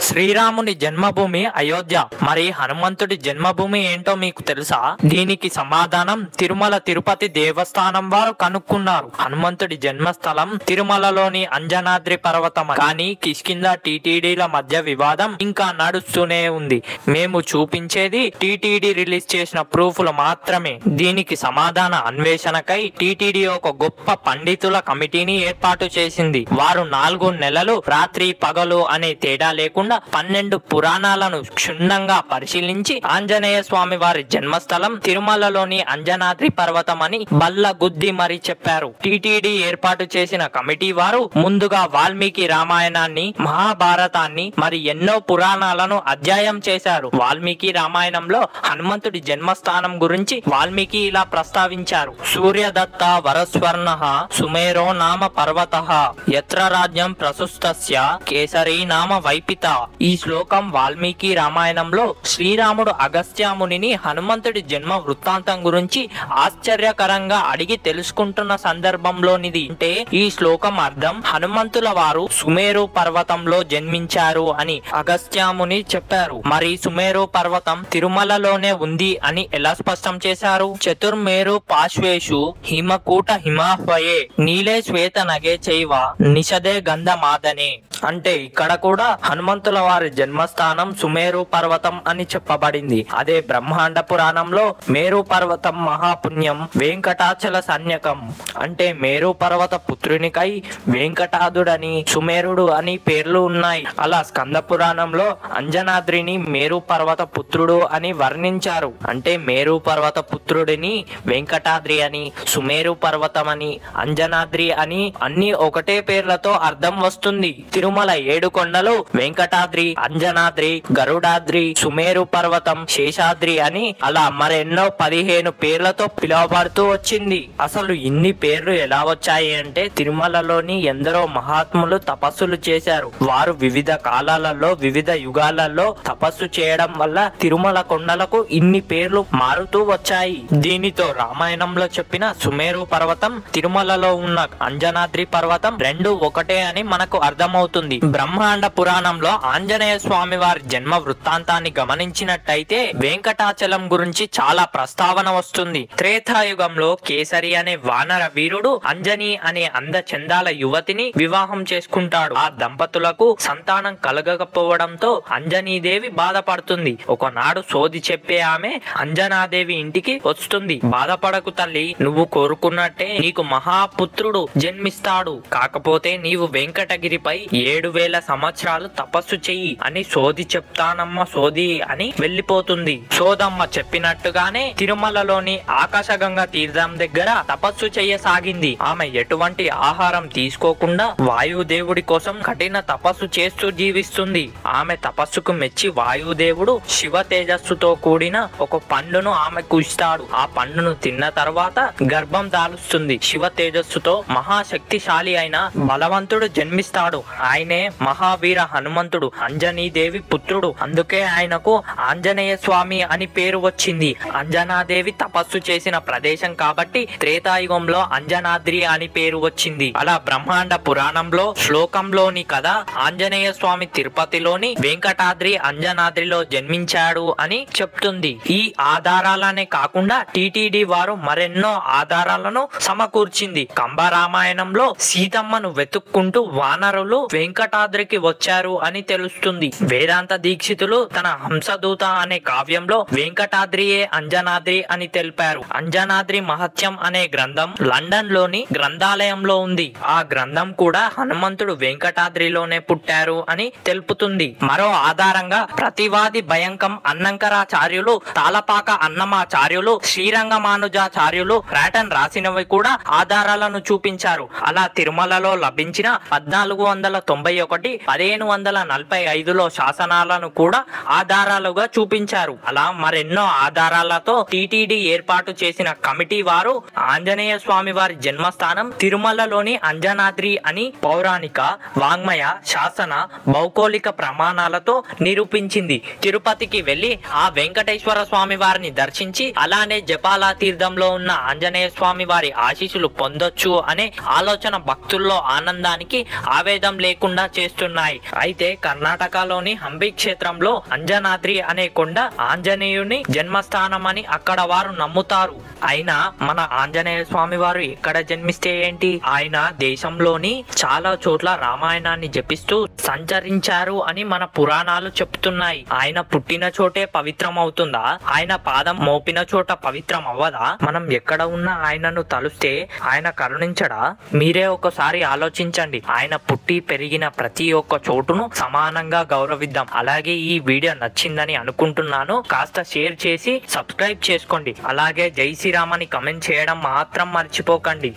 శ్రీరాముని జన్మభూమి అయోధ్య. మరి హనుమంతుడి జన్మభూమి ఏంటో మీకు తెలుసా? దీనికి సమాధానం తిరుమల తిరుపతి దేవస్థానం వారు కనుక్కున్నారు. హనుమంతుడి జన్మస్థలం తిరుమలలోని అంజనాద్రి పర్వతం. కానీ కిష్కింద టీటీడీల మధ్య వివాదం ఇంకా నడుస్తూనే ఉంది. మేము చూపించేది టీటీడీ రిలీజ్ చేసిన ప్రూఫ్లు మాత్రమే. దీనికి సమాధాన అన్వేషణకై టీటీడీ ఒక గొప్ప పండితుల కమిటీని ఏర్పాటు చేసింది. వారు 4 నెలలు రాత్రి పగలు అనే తేడా లేకుండా 12 పురాణాలను క్షుణ్ణంగా పరిశీలించి ఆంజనేయ స్వామి వారి జన్మస్థలం తిరుమలలోని అంజనాద్రి పర్వతం అని బల్ల గుద్ది మరీ చెప్పారు. టీటీడీ ఏర్పాటు చేసిన కమిటీ వారు ముందుగా వాల్మీకి రామాయణాన్ని, మహాభారతాన్ని మరి ఎన్నో పురాణాలను అధ్యయనం చేశారు. వాల్మీకి రామాయణంలో హనుమంతుడి జన్మస్థానం గురించి వాల్మీకి ఇలా ప్రస్తావించారు. సూర్యదత్త వరస్వర్ణ సుమేరో నామ పర్వతః యత్ర రాజ్యం ప్రసుస్తస్య కేసరీ నామ వైపిత. ఈ శ్లోకం వాల్మీకి రామాయణంలో శ్రీరాముడు అగస్త్యమునిని హనుమంతుడి జన్మ వృత్తాంతం గురించి ఆశ్చర్యకరంగా అడిగి తెలుసుకుంటున్న సందర్భంలోనిది. అంటే ఈ శ్లోకం అర్థం హనుమంతుల వారు సుమేరు పర్వతంలో జన్మించారు అని అగస్త్యముని చెప్పారు. మరి సుమేరు పర్వతం తిరుమలలోనే ఉంది అని ఎలా స్పష్టం చేశారు? చతుర్మేరు పాశ్వేషు హిమకూట హిమాహ్వయే నీలే శ్వేత నగే చైవ నిషదే గంధమాదనే. అంటే ఇక్కడ కూడా హనుమంతుల వారి జన్మస్థానం సుమేరు పర్వతం అని చెప్పబడింది. అదే బ్రహ్మాండ పురాణంలో మేరు పర్వతం మహాపుణ్యం వెంకటాచల సన్యకం అంటే మేరు పర్వత పుత్రునికై వెంకటాదుడని సుమేరుడు అని పేర్లు ఉన్నాయి. అలా స్కంద పురాణంలో అంజనాద్రిని మేరు పర్వత పుత్రుడు అని వర్ణించారు. అంటే మేరు పర్వత పుత్రుడిని వెంకటాద్రి అని, సుమేరు పర్వతం అని, అంజనాద్రి అని అన్ని ఒకటే పేర్లతో అర్థం వస్తుంది. తిరుమల 7 కొండలు వెంకటాద్రి, అంజనాద్రి, గరుడాద్రి, సుమేరు పర్వతం, శేషాద్రి అని అలా మరెన్నో 15 పేర్లతో పిలువబడుతూ వచ్చింది. అసలు ఇన్ని పేర్లు ఎలా వచ్చాయి అంటే తిరుమలలోని ఎందరో మహాత్ములు తపస్సులు చేశారు. వారు వివిధ కాలాలలో వివిధ యుగాలలో తపస్సు చేయడం వల్ల తిరుమల కొండలకు ఇన్ని పేర్లు మారుతూ వచ్చాయి. దీనితో రామాయణంలో చెప్పిన సుమేరు పర్వతం, తిరుమలలో ఉన్న అంజనాద్రి పర్వతం రెండు ఒకటే అని మనకు అర్థమవుతుంది. బ్రహ్మాండ పురాణంలో ఆంజనేయ స్వామి వారి జన్మ వృత్తాంతాన్ని గమనించినట్టయితే వెంకటాచలం గురించి చాలా ప్రస్తావన వస్తుంది. త్రేతాయుగంలో కేసరి అనే వానర వీరుడు అంజని అనే అందచందాల యువతిని వివాహం చేసుకుంటాడు. ఆ దంపతులకు సంతానం కలగకపోవడంతో అంజనీదేవి బాధపడుతుంది. ఒకనాడు సోది చెప్పే ఆమె అంజనాదేవి ఇంటికి వస్తుంది. బాధపడకు తల్లి, నువ్వు కోరుకున్నట్టే నీకు మహాపుత్రుడు జన్మిస్తాడు. కాకపోతే నీవు వెంకటగిరిపై 7000 సంవత్సరాలు తపస్సు చెయ్యి అని సోది చెప్తానమ్మ సోది అని వెళ్లిపోతుంది. సోదమ్మ చెప్పినట్టుగానే తిరుమలలోని ఆకాశగంగా తీర్థం దగ్గర తపస్సు చెయ్యసాగింది. ఆమె ఎటువంటి ఆహారం తీసుకోకుండా వాయుదేవుడి కోసం కఠిన తపస్సు చేస్తూ జీవిస్తుంది. ఆమె తపస్సుకు మెచ్చి వాయుదేవుడు శివ తేజస్సుతో కూడిన ఒక పండును ఆమెకు ఇస్తాడు. ఆ పండును తిన్న తర్వాత గర్భం దాలుస్తుంది. శివ తేజస్సుతో మహాశక్తిశాలి అయిన బలవంతుడు జన్మిస్తాడు. ఆయనే మహావీర హనుమంతుడు, అంజనీదేవి పుత్రుడు. అందుకే ఆయనకు ఆంజనేయ స్వామి అని పేరు వచ్చింది. అంజనాదేవి తపస్సు చేసిన ప్రదేశం కాబట్టి త్రేతాయుగంలో అంజనాద్రి అని పేరు వచ్చింది. అలా బ్రహ్మాండ పురాణంలో శ్లోకంలోని కథ ఆంజనేయ స్వామి తిరుపతిలోని వెంకటాద్రి అంజనాద్రిలో జన్మించాడు అని చెప్తుంది. ఈ ఆధారాలనే కాకుండా టీటీడీ వారు మరెన్నో ఆధారాలను సమకూర్చింది. కంబరామాయణంలో సీతమ్మను వెతుక్కుంటూ వానరులు వెంకటాద్రికి వచ్చారు అని తెలుస్తుంది. వేదాంత దీక్షితులు తన హంసదూత అనే కావ్యంలో వెంకటాద్రియే అంజనాద్రి అని తెలిపారు. అంజనాద్రి మహత్యం అనే గ్రంథం లండన్ లోని గ్రంథాలయంలో ఉంది. ఆ గ్రంథం కూడా హనుమంతుడు వెంకటాద్రిలోనే పుట్టారు అని తెలుపుతుంది. మరో ఆధారంగా ప్రతివాది భయంకం అన్నంకరాచార్యులు, తాళపాక అన్నమాచార్యులు, శ్రీరంగమానుజాచార్యులు రాటన్ రాసినవి కూడా ఆధారాలను చూపించారు. అలా తిరుమలలో లభించిన 1491, 1545లో శాసనాలను కూడా ఆధారాలుగా చూపించారు. అలా మరెన్నో ఆధారాలతో టీటీడీ ఏర్పాటు చేసిన కమిటీ వారు ఆంజనేయ స్వామి వారి జన్మస్థానం తిరుమలలోని అంజనాద్రి అని పౌరాణిక, వాంగ్మయ, శాసన, భౌగోళిక ప్రమాణాలతో నిరూపించింది. తిరుపతికి వెళ్లి ఆ వెంకటేశ్వర స్వామి వారిని దర్శించి అలానే జపాలా తీర్థంలో ఉన్న ఆంజనేయ స్వామి వారి ఆశీస్సులు పొందొచ్చు అనే ఆలోచన భక్తుల్లో ఆనందానికి ఆవేదం లేకుండా లేకుండా చేస్తున్నాయి. అయితే కర్ణాటకలోని హంపి క్షేత్రంలో అంజనాద్రి అనే కొండ ఆంజనేయుని జన్మస్థానం అని అక్కడ వారు నమ్ముతారు. అయినా మన ఆంజనేయ స్వామి వారు ఎక్కడ జన్మిస్తే ఏంటి, ఆయన దేశంలోని చాలా చోట్ల రామాయణాన్ని జపిస్తూ సంచరించారు అని మన పురాణాలు చెప్తున్నాయి. ఆయన పుట్టిన చోటే పవిత్రం అవుతుందా? ఆయన పాదం మోపిన చోట పవిత్రం అవ్వదా? మనం ఎక్కడ ఉన్నా ఆయనను తలుస్తే ఆయన కరుణించడా? మీరే ఒకసారి ఆలోచించండి. ఆయన పుట్టి పెరిగిన ప్రతి ఒక్క చోటును సమానంగా గౌరవిద్దాం. అలాగే ఈ వీడియో నచ్చిందని అనుకుంటున్నాను. కాస్త షేర్ చేసి సబ్స్క్రైబ్ చేసుకోండి. అలాగే జై శ్రీరామ్ అని కమెంట్ చేయడం మాత్రం మర్చిపోకండి.